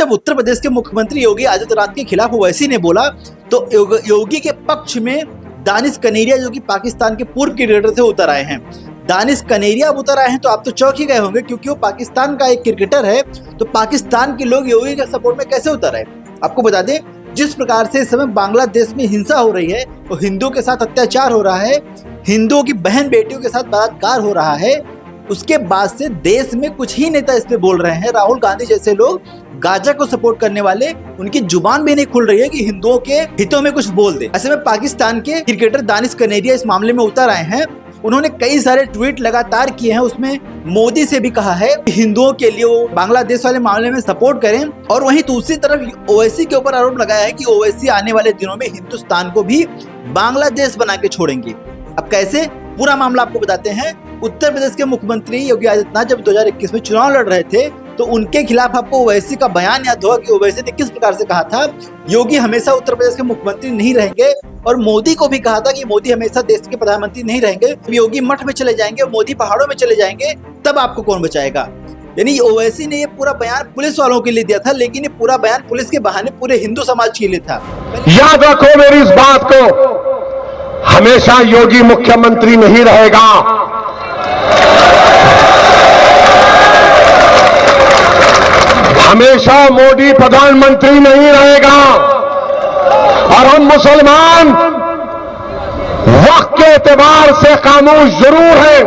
जब उत्तर प्रदेश के मुख्यमंत्री योगी आदित्यनाथ के खिलाफ ओवैसी ने बोला तो योगी के पक्ष में दानिश कनेरिया जो कि पाकिस्तान के पूर्व क्रिकेटर थे उतर आए हैं। दानिश कनेरिया अब उतर आए हैं तो आप तो चौंक ही गए होंगे, क्योंकि वो पाकिस्तान का एक क्रिकेटर है। तो पाकिस्तान के लोग योगी के सपोर्ट में कैसे उतर आए? आपको बता दें, जिस प्रकार से इस समय बांग्लादेश में हिंसा हो रही है, वो हिंदुओं के साथ अत्याचार हो रहा है, हिंदुओं की बहन बेटियों के साथ बलात्कार हो रहा है, उसके बाद से देश में कुछ ही नेता इस पे बोल रहे हैं। राहुल गांधी जैसे लोग, गाजा को सपोर्ट करने वाले, उनकी जुबान भी नहीं खुल रही है कि हिंदुओं के हितों में कुछ बोल दे। ऐसे में पाकिस्तान के क्रिकेटर दानिश कनेरिया इस मामले में उतर आए हैं। उन्होंने कई सारे ट्वीट लगातार किए हैं, उसमें मोदी से भी कहा है कि हिंदुओं के लिए वो बांग्लादेश वाले मामले में सपोर्ट करें। और वहीं दूसरी तरफ ओवैसी के ऊपर आरोप लगाया है कि ओवैसी आने वाले दिनों में हिंदुस्तान को भी बांग्लादेश बना के छोड़ेंगे। अब कैसे, पूरा मामला आपको बताते हैं। उत्तर प्रदेश के मुख्यमंत्री योगी आदित्यनाथ जब 2021 में चुनाव लड़ रहे थे तो उनके खिलाफ आपको ओवैसी का बयान याद होगा कि ओवैसी ने किस प्रकार से कहा था, योगी हमेशा उत्तर प्रदेश के मुख्यमंत्री नहीं रहेंगे। और मोदी को भी कहा था कि मोदी हमेशा देश के प्रधानमंत्री नहीं रहेंगे, योगी मठ में चले जाएंगे, मोदी पहाड़ों में चले जाएंगे, तब आपको कौन बचाएगा। यानी ओवैसी ने ये पूरा बयान पुलिस वालों के लिए दिया था, लेकिन ये पूरा बयान पुलिस के बहाने पूरे हिंदू समाज के लिए था। याद रखो मेरी इस बात को, हमेशा योगी मुख्यमंत्री नहीं रहेगा। हमेशा मोदी प्रधानमंत्री नहीं रहेगा। और हम मुसलमान वक्त के एतबार से खामोश जरूर हैं,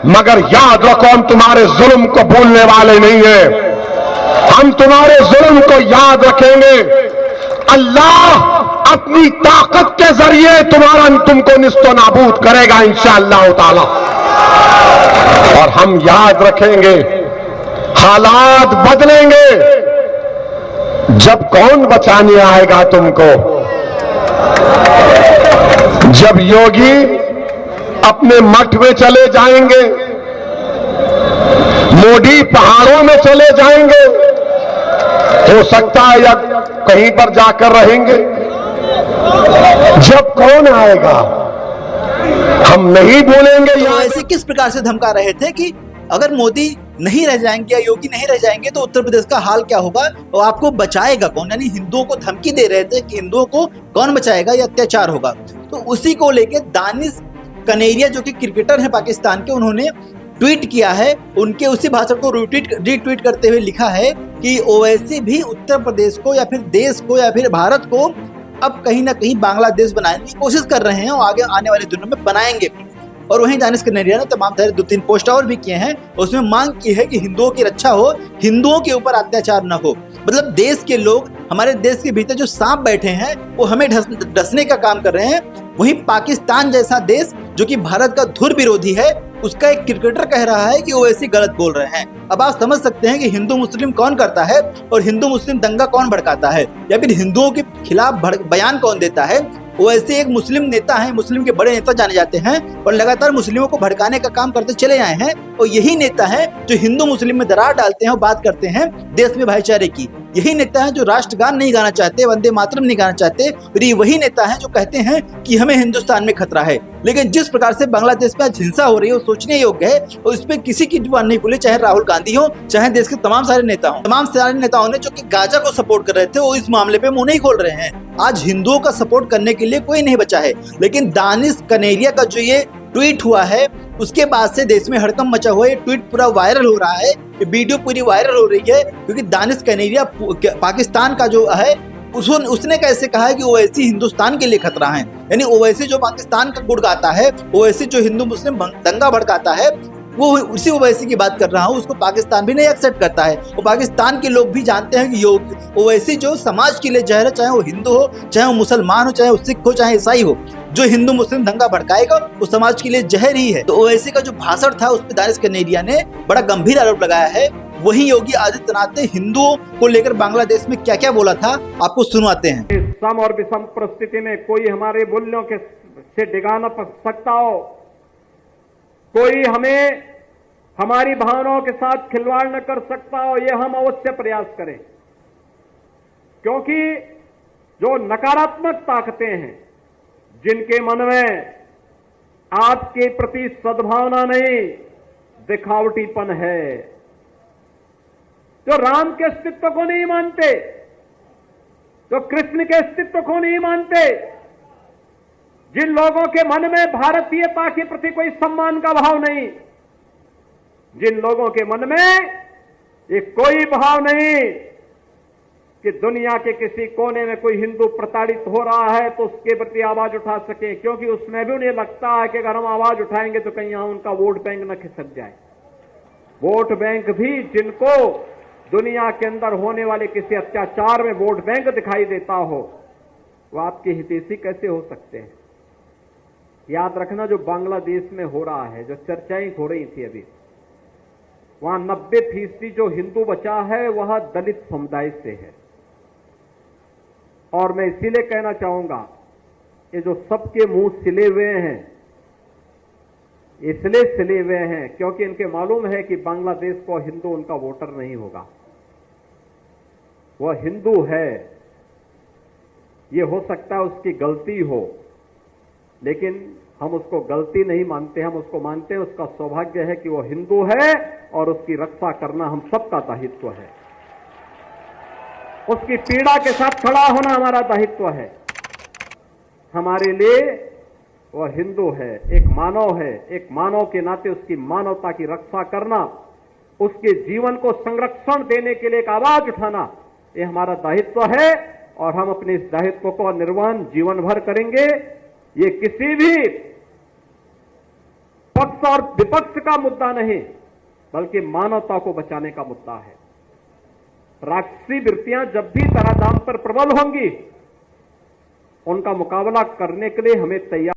मगर याद रखो हम तुम्हारे जुल्म को भूलने वाले नहीं हैं। हम तुम्हारे जुल्म को याद रखेंगे। अल्लाह अपनी ताकत के जरिए तुमको निस्तो नाबूद करेगा इंशाअल्लाह ताला। और हम याद रखेंगे, हालात बदलेंगे। जब कौन बचाने आएगा तुमको? जब योगी अपने मठ में चले जाएंगे, मोदी पहाड़ों में चले जाएंगे, हो सकता है या कहीं पर जाकर रहेंगे। जब कौन आएगा हम नहीं भूलेंगे। तो ऐसे किस प्रकार से धमका रहे थे कि अगर मोदी नहीं रह जाएंगे या योगी नहीं रह जाएंगे तो उत्तर प्रदेश का हाल क्या होगा और आपको बचाएगा कौन? यानी हिंदुओं को धमकी दे रहे थे कि हिंदुओं को कौन बचाएगा या अत्याचार होगा। तो उसी को लेकर दानिश कनेरिया जो कि क्रिकेटर है पाकिस्तान के, उन्होंने ट्वीट किया है। उनके उसी भाषण को रीट्वीट करते हुए लिखा है कि ओवैसी भी उत्तर प्रदेश को या फिर देश को या फिर भारत को अब कहीं ना कहीं बांग्लादेश बनाने की कोशिश कर रहे हैं और आगे आने वाले दिनों में बनाएंगे भी। और वहीं दानिश कनेरिया ने तमाम तरह 2-3 पोस्ट और भी किए हैं, उसमें मांग की है कि हिंदुओं की रक्षा हो, हिंदुओं के ऊपर अत्याचार न हो। मतलब देश के लोग, हमारे देश के भीतर जो सांप बैठे हैं वो हमें डसने का काम कर रहे हैं। वहीं पाकिस्तान जैसा देश जो कि भारत का धुर विरोधी है, उसका एक क्रिकेटर कह रहा है कि वो ऐसी गलत बोल रहे हैं। अब आप समझ सकते हैं कि हिंदू मुस्लिम कौन करता है और हिंदू मुस्लिम दंगा कौन भड़काता है, या फिर हिंदुओं के खिलाफ बयान कौन देता है। वो ऐसे एक मुस्लिम नेता हैं, मुस्लिम के बड़े नेता जाने जाते हैं और लगातार मुस्लिमों को भड़काने का काम करते चले आए हैं। और यही नेता हैं जो हिंदू मुस्लिम में दरार डालते हैं और बात करते हैं देश में भाईचारे की। यही नेता है जो राष्ट्रगान नहीं गाना चाहते, वंदे मातरम नहीं गाना चाहते। और ये वही नेता है जो कहते हैं कि हमें हिंदुस्तान में खतरा है। लेकिन जिस प्रकार से बांग्लादेश में आज हिंसा हो रही है वो सोचने योग्य है और इस पे किसी की जुबान नहीं खुली, चाहे राहुल गांधी हो, चाहे देश के तमाम सारे नेता हो। तमाम सारे नेताओं ने जो कि गाजा को सपोर्ट कर रहे थे वो इस मामले पे मुंह नहीं खोल रहे हैं। आज हिंदुओं का सपोर्ट करने के लिए कोई नहीं बचा है। लेकिन दानिश कनेरिया का जो ये ट्वीट हुआ है उसके बाद से देश में हड़कंप मचा हुआ है। ट्वीट पूरा वायरल हो रहा है, वीडियो पूरी वायरल हो रही है, क्योंकि दानिश कनेरिया पाकिस्तान का जो है उसने कैसे कहा है कि ओवैसी हिंदुस्तान के लिए खतरा है। यानी ओवैसी जो पाकिस्तान का गुड़ गाता है, ओवैसी जो हिंदू मुस्लिम दंगा भड़काता है, वो उसी ओवैसी की बात कर रहा हूँ। उसको पाकिस्तान भी नहीं एक्सेप्ट करता है और पाकिस्तान के लोग भी जानते हैं कि ओवैसी जो समाज के लिए जहर है, चाहे वो हिंदू हो, चाहे वो मुसलमान हो, चाहे वो सिख हो, चाहे ईसाई हो, जो हिंदू मुस्लिम दंगा भड़काएगा वो समाज के लिए जहर ही है। तो ओवैसी का जो भाषण था उस पर दानिश कनेरिया ने बड़ा गंभीर आरोप लगाया है। वहीं योगी आदित्यनाथ ने हिंदुओं को लेकर बांग्लादेश में क्या क्या बोला था आपको सुनवाते हैं। सम और विषम परिस्थिति में कोई हमारे मूल्यों के से डिगा न सकता हो, कोई हमें हमारी भावनाओं के साथ खिलवाड़ न कर सकता हो, ये हम अवश्य प्रयास करें। क्योंकि जो नकारात्मक ताकतें हैं, जिनके मन में आपके प्रति सद्भावना नहीं दिखावटीपन है, जो राम के अस्तित्व को नहीं मानते, जो कृष्ण के अस्तित्व को नहीं मानते, जिन लोगों के मन में भारतीयता के प्रति कोई सम्मान का भाव नहीं, जिन लोगों के मन में ये कोई भाव नहीं कि दुनिया के किसी कोने में कोई हिंदू प्रताड़ित हो रहा है तो उसके प्रति आवाज उठा सके, क्योंकि उसमें भी उन्हें लगता है कि अगर हम आवाज उठाएंगे तो कहीं यहां उनका वोट बैंक न खिसक जाए। वोट बैंक भी जिनको दुनिया के अंदर होने वाले किसी अत्याचार में वोट बैंक दिखाई देता हो, वो आपके हितैषी कैसे हो सकते हैं? याद रखना, जो बांग्लादेश में हो रहा है, जो चर्चाएं हो रही थी अभी, वहां 90% जो हिंदू बचा है वह दलित समुदाय से है। और मैं इसीलिए कहना चाहूंगा, ये जो सबके मुंह सिले हुए हैं, इसलिए सिले हुए हैं क्योंकि इनके मालूम है कि बांग्लादेश को हिंदू उनका वोटर नहीं होगा। वह हिंदू है, ये हो सकता है उसकी गलती हो, लेकिन हम उसको गलती नहीं मानते, हम उसको मानते हैं उसका सौभाग्य है कि वो हिंदू है और उसकी रक्षा करना हम सबका दायित्व है। उसकी पीड़ा के साथ खड़ा होना हमारा दायित्व है। हमारे लिए वह हिंदू है, एक मानव है, एक मानव के नाते उसकी मानवता की रक्षा करना, उसके जीवन को संरक्षण देने के लिए एक आवाज उठाना, ये हमारा दायित्व है और हम अपने इस दायित्व को निर्वहन जीवन भर करेंगे। ये किसी भी पक्ष और विपक्ष का मुद्दा नहीं, बल्कि मानवता को बचाने का मुद्दा है। राक्षसी वृत्तियां जब भी धराधाम पर प्रबल होंगी, उनका मुकाबला करने के लिए हमें तैयार